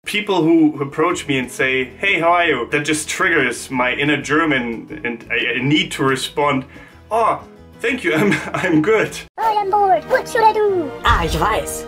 People who approach me and say, "Hey, how are you?" that just triggers my inner German, and I need to respond, "Oh, thank you, I'm good." I am bored. What should I do? Ah, ich weiß.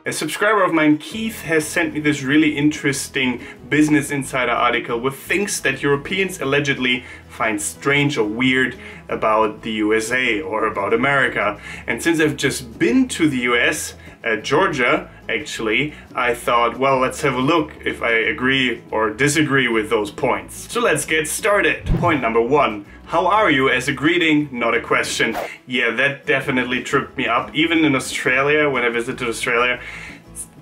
A subscriber of mine, Keith, has sent me this really interesting Business Insider article with things that Europeans allegedly find strange or weird about the USA or about America. And since I've just been to the US, Georgia actually, I thought, well, let's have a look if I agree or disagree with those points. So let's get started. Point number 1. How are you as a greeting, not a question. Yeah, that definitely tripped me up. Even in Australia, when I visited Australia,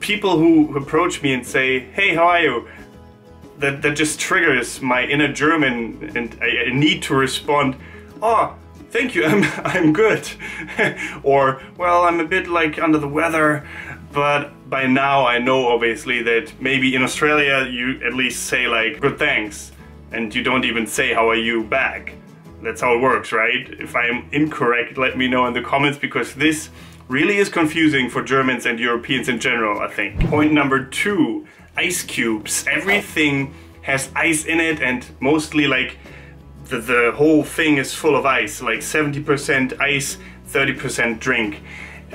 people who approach me and say, "Hey, how are you?" that just triggers my inner German, and I need to respond, "Oh, thank you, I'm good." Or, "Well, I'm a bit like under the weather." But by now I know obviously that maybe in Australia you at least say like, "Good, thanks," and you don't even say "how are you" back. That's how it works, right? If I am incorrect, let me know in the comments, because this really is confusing for Germans and Europeans in general, I think. Point number 2, ice cubes. Everything has ice in it, and mostly like the whole thing is full of ice, like 70% ice, 30% drink.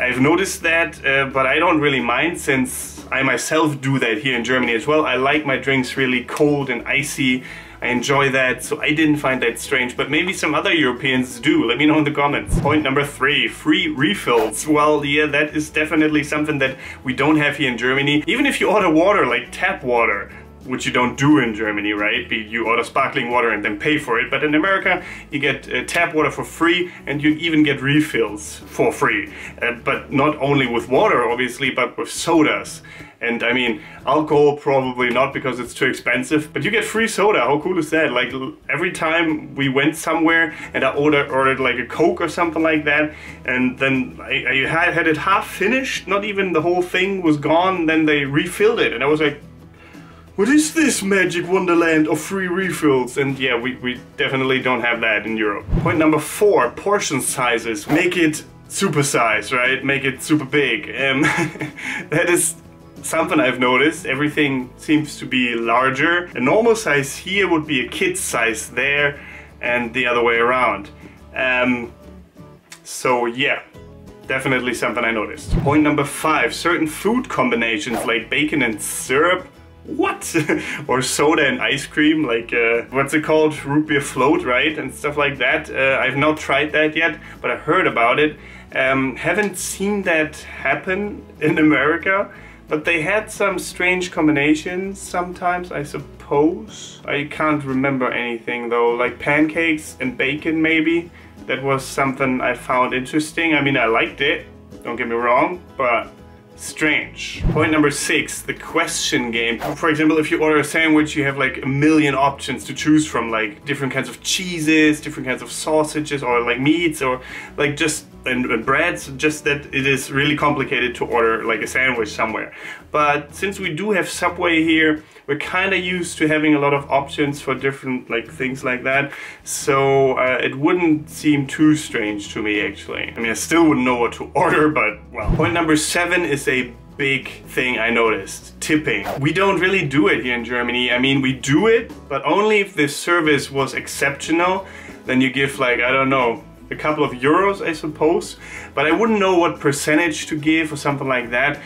I've noticed that, but I don't really mind, since I myself do that here in Germany as well. I like my drinks really cold and icy. I enjoy that, so I didn't find that strange, but maybe some other Europeans do. Let me know in the comments. Point number 3, free refills. Well, yeah, that is definitely something that we don't have here in Germany. Even if you order water, like tap water, which you don't do in Germany, right? You order sparkling water and then pay for it. But in America, you get tap water for free, and you even get refills for free. But not only with water, obviously, but with sodas. And I mean, alcohol probably not, because it's too expensive, but you get free soda. How cool is that? Like, every time we went somewhere and I ordered like a Coke or something like that, and then I had it half finished, not even the whole thing was gone, then they refilled it, and I was like, what is this magic wonderland of free refills? And yeah, we definitely don't have that in Europe. Point number 4, portion sizes. Make it super size, right? Make it super big. That is something I've noticed. Everything seems to be larger. A normal size here would be a kid's size there, and the other way around. So yeah, definitely something I noticed. Point number 5, certain food combinations like bacon and syrup. What? Or soda and ice cream, like what's it called? Root beer float, right? And stuff like that. I've not tried that yet, but I heard about it. Haven't seen that happen in America, but they had some strange combinations sometimes, I suppose. I can't remember anything though, like pancakes and bacon maybe. That was something I found interesting. I mean, I liked it, don't get me wrong, but strange. Point number 6, the question game. For example, if you order a sandwich, you have like a million options to choose from, like different kinds of cheeses, different kinds of sausages, or like meats, or like just and breads, just that it is really complicated to order like a sandwich somewhere. But since we do have Subway here, we're kind of used to having a lot of options for different like things like that, so it wouldn't seem too strange to me actually. I mean, I still wouldn't know what to order, but well. Point number 7 is a big thing I noticed. Tipping. We don't really do it here in Germany. I mean, we do it, but only if the service was exceptional. Then you give like, I don't know, a couple of euros, I suppose, but I wouldn't know what percentage to give or something like that.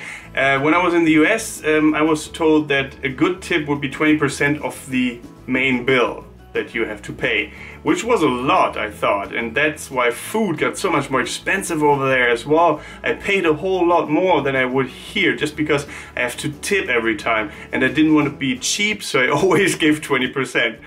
When I was in the US, I was told that a good tip would be 20% of the main bill that you have to pay, which was a lot, I thought, and that's why food got so much more expensive over there as well. I paid a whole lot more than I would here, just because I have to tip every time, and I didn't want to be cheap, so I always gave 20%.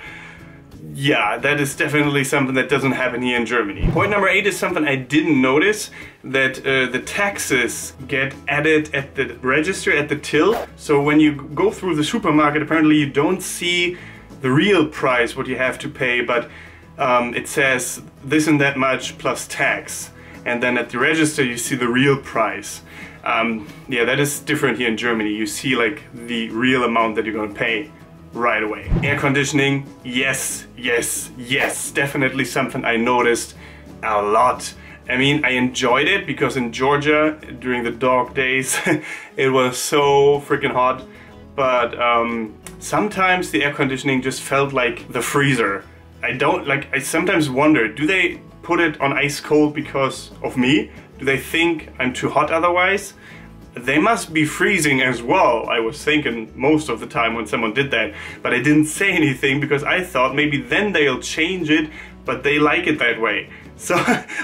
Yeah, that is definitely something that doesn't happen here in Germany. Point number 8 is something I didn't notice, that the taxes get added at the register, at the till. So when you go through the supermarket, apparently you don't see the real price, what you have to pay, but it says this and that much plus tax. And then at the register you see the real price. Yeah, that is different here in Germany. You see like the real amount that you're gonna pay right away. Air conditioning, yes, yes, yes, definitely something I noticed a lot. I mean, I enjoyed it because in Georgia during the dog days it was so freaking hot, but sometimes the air conditioning just felt like the freezer. I sometimes wonder, do they put it on ice cold because of me? Do they think I'm too hot otherwise? They must be freezing as well, I was thinking most of the time when someone did that, but I didn't say anything because I thought maybe then they'll change it, but they like it that way. So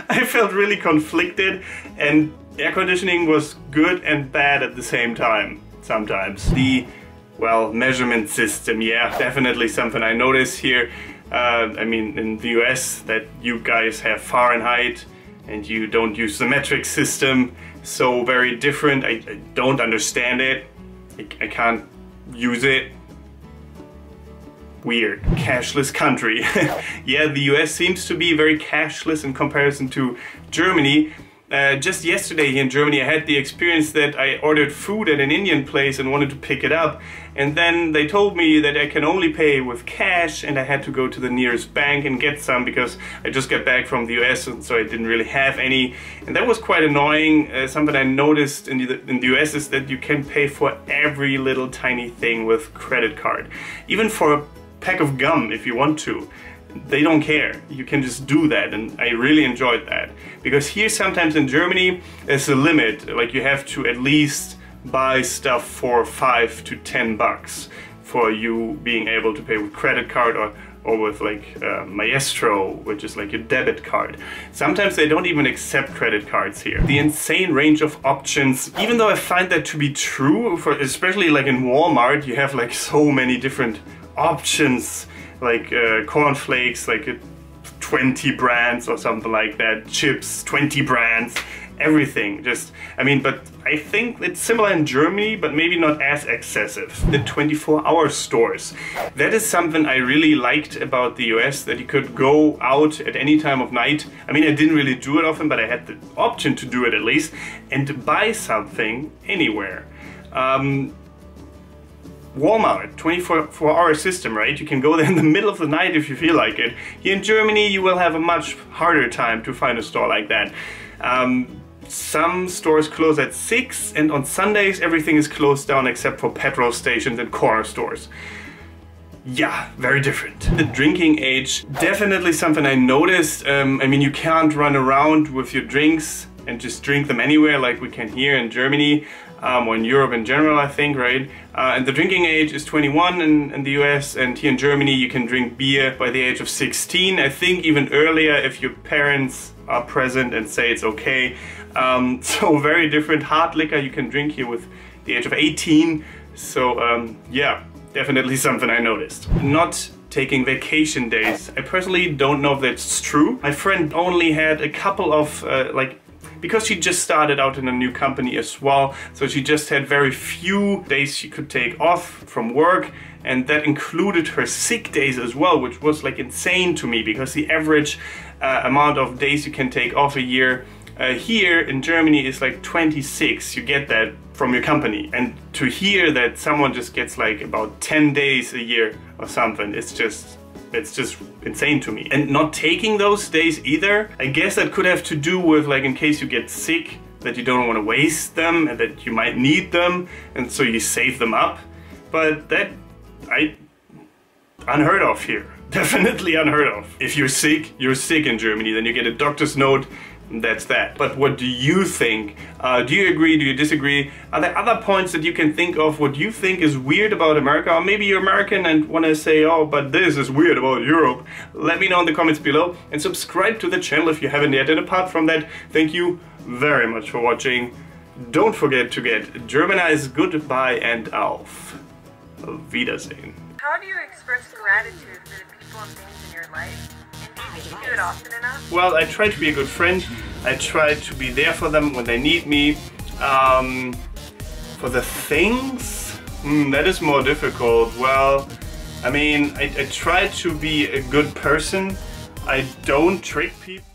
I felt really conflicted, and air conditioning was good and bad at the same time sometimes. The, well, measurement system, yeah, definitely something I notice here. I mean, in the US that you guys have Fahrenheit and you don't use the metric system, so very different. I don't understand it. I can't use it. Weird. Cashless country. Yeah, the US seems to be very cashless in comparison to Germany. Just yesterday here in Germany I had the experience that I ordered food at an Indian place and wanted to pick it up, and then they told me that I can only pay with cash, and I had to go to the nearest bank and get some because I just got back from the US and so I didn't really have any, and that was quite annoying. Something I noticed in the US is that you can pay for every little tiny thing with credit card, even for a pack of gum if you want to. They don't care. You can just do that, and I really enjoyed that. Because here sometimes in Germany there's a limit, like you have to at least buy stuff for 5 to 10 bucks for you being able to pay with credit card or with like Maestro, which is like your debit card. Sometimes they don't even accept credit cards here. The insane range of options, even though I find that to be true, especially like in Walmart, you have like so many different options, like cornflakes, like 20 brands or something like that, chips, 20 brands, everything. Just, I mean, but I think it's similar in Germany, but maybe not as excessive. The 24-hour stores. That is something I really liked about the US, that you could go out at any time of night. I mean, I didn't really do it often, but I had the option to do it at least, and buy something anywhere. Walmart, 24-hour system, right? You can go there in the middle of the night if you feel like it. Here in Germany you will have a much harder time to find a store like that. Some stores close at 6, and on Sundays everything is closed down except for petrol stations and corner stores. Yeah, very different. The drinking age, definitely something I noticed. I mean, you can't run around with your drinks and just drink them anywhere like we can here in Germany. Or in Europe in general, I think, right? And the drinking age is 21 in the US, and here in Germany you can drink beer by the age of 16. I think even earlier if your parents are present and say it's okay. So very different. Hard liquor you can drink here with the age of 18. So yeah, definitely something I noticed. Not taking vacation days. I personally don't know if that's true. My friend only had a couple of because she just started out in a new company as well, so she just had very few days she could take off from work, and that included her sick days as well, which was like insane to me because the average amount of days you can take off a year here in Germany is like 26. You get that from your company, and to hear that someone just gets like about 10 days a year or something, it's just insane to me. And not taking those days either, I guess that could have to do with, like, in case you get sick, that you don't want to waste them and that you might need them, and so you save them up. But that, unheard of here. Definitely unheard of. If you're sick in Germany, then you get a doctor's note. That's that. But what do you think? Do you agree? Do you disagree? Are there other points that you can think of what you think is weird about America? Or maybe you're American and want to say, oh, but this is weird about Europe. Let me know in the comments below, and subscribe to the channel if you haven't yet. And apart from that, thank you very much for watching. Don't forget to get Germanized goodbye and auf Wiedersehen. How do you express gratitude for the people and things in your life? Do you do it often enough? Well, I try to be a good friend. I try to be there for them when they need me. For the things, that is more difficult. Well, I mean, I try to be a good person. I don't trick people.